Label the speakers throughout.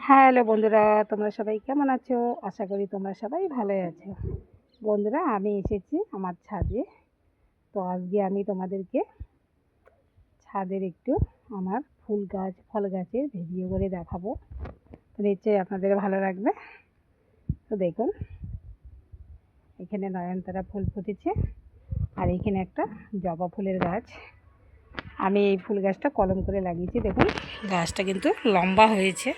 Speaker 1: Hello বন্ধুরা, তোমরা সবাই কেমন আছো? আশা করি তোমরা সবাই ভালোই আছো। বন্ধুরা, আমি এসেছি আমার ছাদে। তো আজকে আমি তোমাদেরকে ছাদের একটু আমার ফুল গাছ ফল গাছের ভিডিও করে দেখাবো। নিশ্চয়ই আপনাদের ভালো লাগবে। তো দেখুন, এখানে নয়নতারা ফুল ফুটেছে আর এখানে একটা জবা ফুলের গাছ। আমি এই ফুল গাছটা কলম করে লাগিয়েছি। দেখুন, গাছটা কিন্তু লম্বা হয়েছে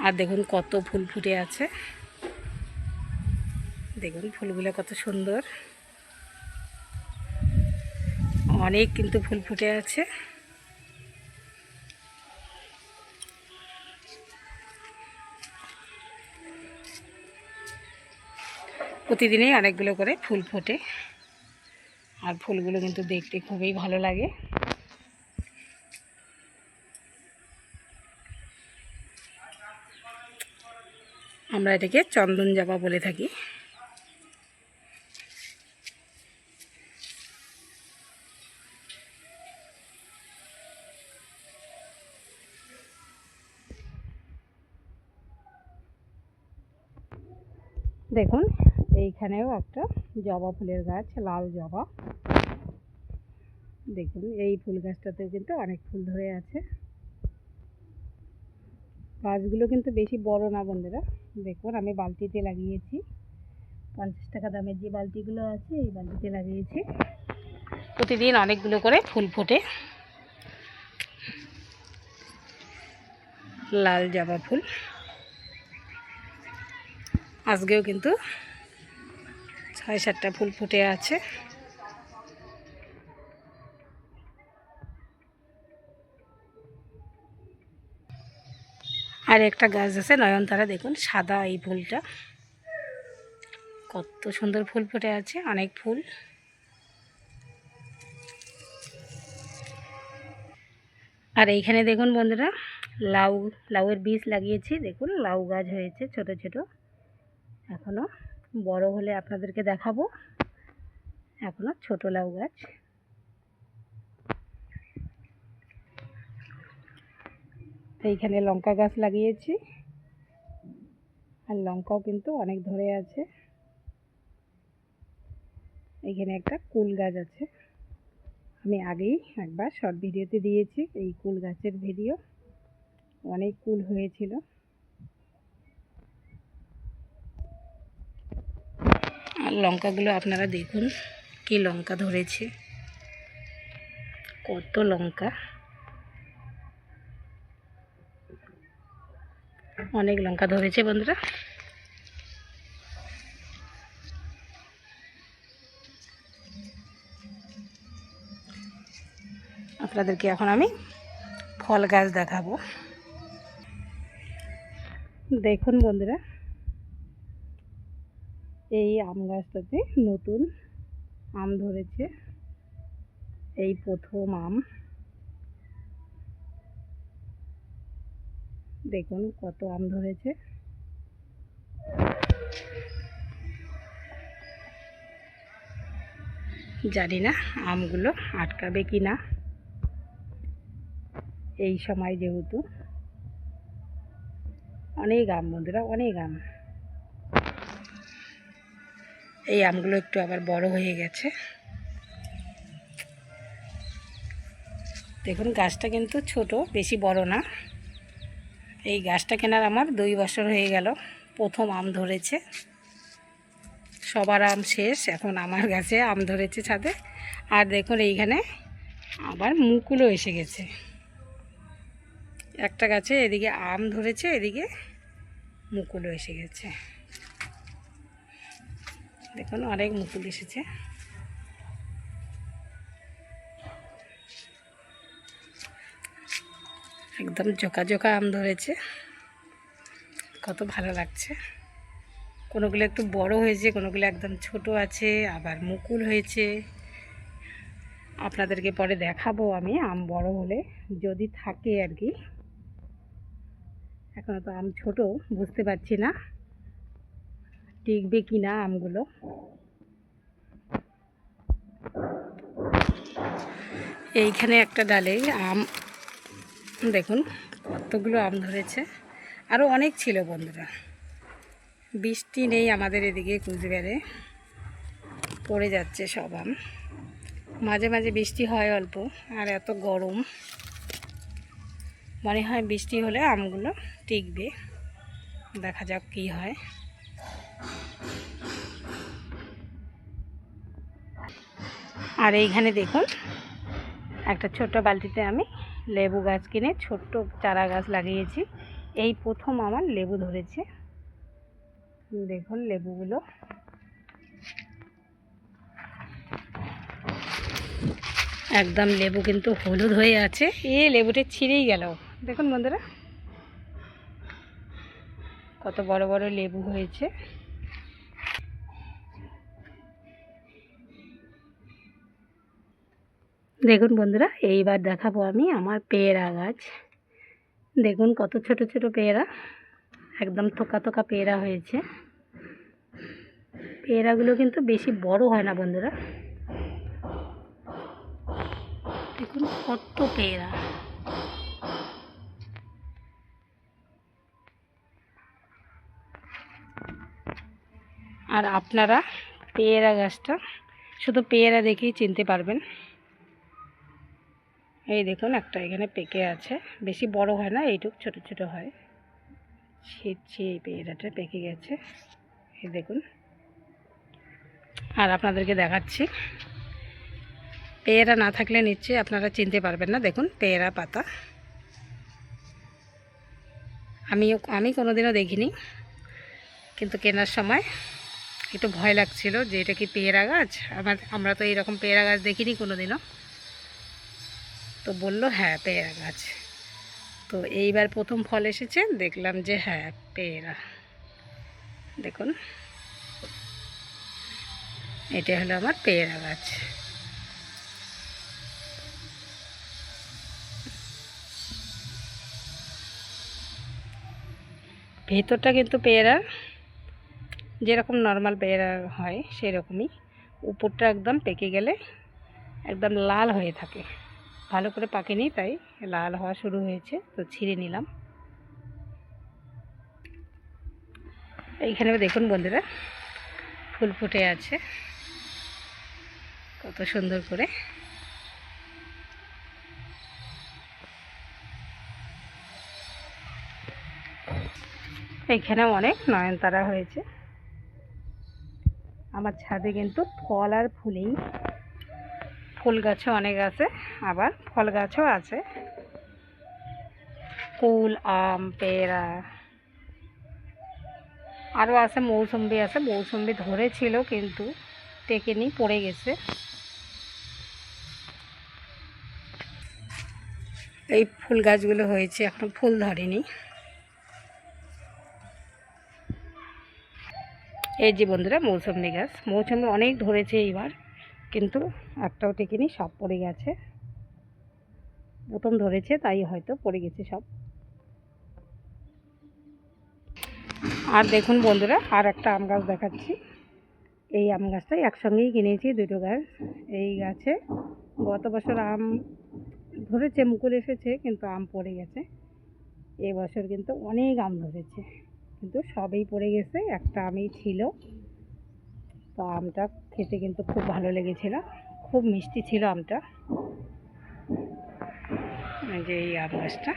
Speaker 1: আর দেখুন কত ফুল ফুটে আছে। দেখুন ফুলগুলো কত সুন্দর, অনেক কিন্তু ফুল ফুটে আছে। প্রতিদিনই অনেকগুলো করে ফুল ফোটে আর ফুলগুলো কিন্তু দেখতে খুবই ভালো লাগে। আমরা এটাকে চন্দন জবা বলে থাকি। দেখুন, এইখানেও একটা জবা ফুলের গাছ, লাল জবা। দেখুন এই ফুল গাছটাতেও কিন্তু অনেক ফুল ধরে আছে। গাছগুলো কিন্তু বেশি বড় না বন্ধুরা। দেখুন আমি বালতিতে লাগিয়েছি, 50 টাকা দামের যে বালতিগুলো আছে এই বালতিতে লাগিয়েছি। প্রতিদিন অনেকগুলো করে ফুল ফোটে। লাল জবা ফুল আজকেও কিন্তু 6-7টা ফুল ফুটে আছে। আর একটা গাছ আছে নয়নতারা। দেখুন সাদা এই ফুলটা, কত সুন্দর ফুল ফুটে আছে, অনেক ফুল। আর এইখানে দেখুন বন্ধুরা, লাউয়ের বীজ লাগিয়েছি। দেখুন লাউ গাছ হয়েছে ছোট ছোট, এখনো বড় হলে আপনাদেরকে দেখাবো। এখনো ছোট লাউ গাছ। এইখানে লঙ্কা গাছ লাগিয়েছি আর লঙ্কাও কিন্তু অনেক ধরে আছে। এইখানে একটা কুল গাছ আছে, আমি আগেই একবার শর্ট ভিডিওতে দিয়েছি এই কুল গাছের ভিডিও। অনেক কুল হয়েছিল। আর লঙ্কাগুলো আপনারা দেখুন কি লঙ্কা ধরেছে, কত লঙ্কা, অনেক লঙ্কা ধরেছে বন্ধুরা। আপনাদেরকে এখন আমি ফল গাছ দেখাবো। দেখুন বন্ধুরা, এই আম গাছটাতে নতুন আম ধরেছে, এই প্রথম আম। দেখুন কত আম ধরেছে। জানি না আমগুলো আটকাবে কি না, এই সময় যেহেতু। অনেক আম বন্ধুরা, অনেক আম। এই আমগুলো একটু আবার বড় হয়ে গেছে। দেখুন গাছটা কিন্তু ছোট, বেশি বড় না। এই গাছটা কেনার আমার 2 বছর হয়ে গেল। প্রথম আম ধরেছে, সবার আম শেষ, এখন আমার গাছে আম ধরেছে ছাদে। আর দেখুন এইখানে আবার মুকুলও এসে গেছে। একটা গাছে এদিকে আম ধরেছে, এদিকে মুকুলও এসে গেছে। দেখুন অনেক মুকুল এসেছে। একদম জোকা জোকা আম ধরেছে, কত ভালো লাগছে। কোনোগুলো একটু বড় হয়েছে, কোনোগুলো একদম ছোট আছে, আবার মুকুল হয়েছে। আপনাদেরকে পরে দেখাবো আমি আম বড় হলে, যদি থাকে আর কি। এখনও তো আম ছোট, বুঝতে পারছি না টিকবে কি না আমগুলো। এইখানে একটা ডালে আম, দেখুন কতগুলো আম ধরেছে। আরও অনেক ছিল বন্ধুরা। বৃষ্টি নেই আমাদের এদিকে, কুচবিহারে পড়ে যাচ্ছে সব আম। মাঝে মাঝে বৃষ্টি হয় অল্প, আর এত গরম, মনে হয় বৃষ্টি হলে আমগুলো টিকবে। দেখা যাক কী হয়। আর এইখানে দেখুন, একটা ছোট্ট বালতিতে আমি লেবু গাছ কিনে ছোট্ট চারা গাছ লাগিয়েছি। এই প্রথম আমার লেবু ধরেছে, দেখুন লেবুগুলো। একদম লেবু কিন্তু হলুদ হয়ে আছে। লেবুটা ছিঁড়েই গেল। দেখুন বন্ধুরা, কত বড় বড় লেবু হয়েছে। দেখুন বন্ধুরা, এইবার দেখাবো আমি আমার পেয়ারা গাছ। দেখুন কত ছোট ছোট পেয়ারা, একদম থোকা থোকা পেয়ারা হয়েছে। পেয়ারাগুলো কিন্তু বেশি বড় হয় না বন্ধুরা। দেখুন কত পেয়ারা। আর আপনারা পেয়ারা গাছটা শুধু পেয়ারা দেখেই চিনতে পারবেন। এই দেখুন একটা এখানে পেকে আছে, বেশি বড় হয় না, এইটুক ছোট ছোট হয়। ছিটছি, এই পেয়ারাটা পেকে গেছে, এই দেখুন। আর আপনাদেরকে দেখাচ্ছি, পেয়ারা না থাকলে নিশ্চয়ই আপনারা চিনতে পারবেন না। দেখুন পেয়ারা পাতা, আমি কোনোদিনও দেখিনি, কিন্তু কেনার সময় একটু ভয় লাগছিল যে এটা কি পেয়ারা গাছ। আমরা তো এইরকম পেয়ারা গাছ দেখিনি কোনোদিনও। তো বললো হ্যাঁ পেয়ারা গাছ। তো এইবার প্রথম ফল এসেছে, দেখলাম যে হ্যাঁ পেয়ারা। দেখুন এটা হলো আমার পেয়ারা গাছ। ভেতরটা কিন্তু পেয়ারার যেরকম নর্মাল পেয়ারা হয় সেরকমই, উপরটা একদম পেকে গেলে একদম লাল হয়ে থাকে। ভালো করে পাকেনি, তাই লাল হওয়া শুরু হয়েছে। তো ছিঁড়ে নিলাম। এইখানেও দেখুন বন্ধুরা, ফুল ফুটে আছে কত সুন্দর করে। এইখানে অনেক নয়নতারা হয়েছে। আমার ছাদে কিন্তু ফল আর ফুলেই, ফুল গাছও অনেক আছে, আবার ফল গাছও আছে। কুল, আম, পেয়ারা, আরও আছে মৌসুম্বি আছে। মৌসুম্বি ধরেছিল কিন্তু টেকেনি, পড়ে গেছে। এই ফুল গাছগুলো হয়েছে, এখনো ফুল ধরেনি। এই যে বন্ধুরা মৌসুম্বি গাছ, মৌসুম্বি অনেক ধরেছে এইবার, কিন্তু একটাও টেকেনি, সব পড়ে গেছে। প্রথম ধরেছে তাই হয়তো পড়ে গেছে সব। আর দেখুন বন্ধুরা, আর একটা আম গাছ দেখাচ্ছি। এই আম গাছটাই একসঙ্গেই কিনেছি, দুটো গাছ। এই গাছে গত বছর আম ধরেছে, মুকুল এসেছে, কিন্তু আম পড়ে গেছে। এবছর কিন্তু অনেক আম ধরেছে, কিন্তু সবই পড়ে গেছে, একটা আমই ছিল। তো আমটা খেতে কিন্তু খুব ভালো লেগেছিল, খুব মিষ্টি ছিল আমটা। যে এই আম গাছটা,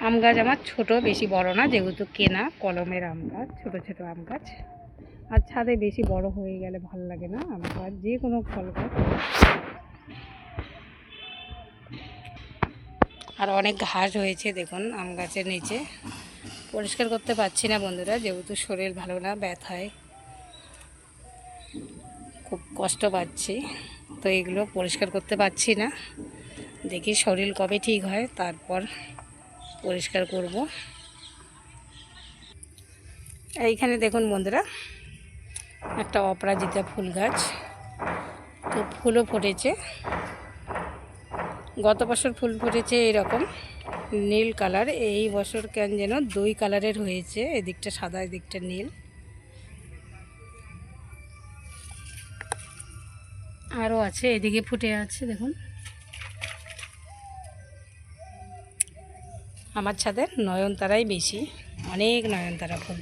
Speaker 1: আম গাছ আমার ছোট, বেশি বড় না, যেহেতু কেনা কলমের আম গাছ, ছোট ছোট আম গাছ। আর ছাদে বেশি বড় হয়ে গেলে ভালো লাগে না আম গাছ, যে কোনো ফল গাছ। আর অনেক ঘাস হয়েছে দেখুন আম গাছের নিচে। পরিষ্কার করতে পারছি না বন্ধুরা, যেহেতু শরীর ভালো না, ব্যথায় খুব কষ্ট পাচ্ছি। তো এগুলো পরিষ্কার করতে পারছি না, দেখি শরীর কবে ঠিক হয় তারপর পরিষ্কার করব। এইখানে দেখুন বন্ধুরা, একটা অপরাজিতা ফুল গাছ, তো ফুলও ফুটেছে। গত বছর ফুল ফুটেছে এরকম নীল কালার, এই বছর কেন যেন দুই কালারের হয়েছে, এদিকটা সাদা এদিকটা নীল। আরও আছে, এদিকে ফুটে আছে দেখুন। আমার ছাদের নয়নতারাই বেশি। অনেক নয়নতারা ফুল।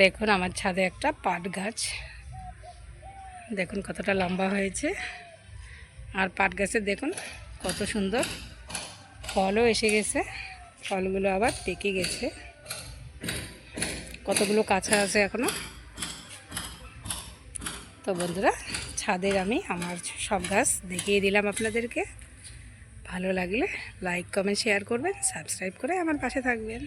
Speaker 1: দেখুন আমার ছাদে একটা পাট গাছ, দেখুন কতটা লম্বা হয়েছে। আর পাট গাছে দেখুন কত সুন্দর ফলও এসে গেছে, ফলগুলো আবার পেকে গেছে, কতগুলো কাঁচা আছে এখনো। তো বন্ধুরা, ছাদের আমি আমার সব গাছ দেখিয়ে দিলাম আপনাদেরকে। ভালো লাগলে লাইক কমেন্ট শেয়ার করবেন, সাবস্ক্রাইব করে আমার পাশে থাকবেন।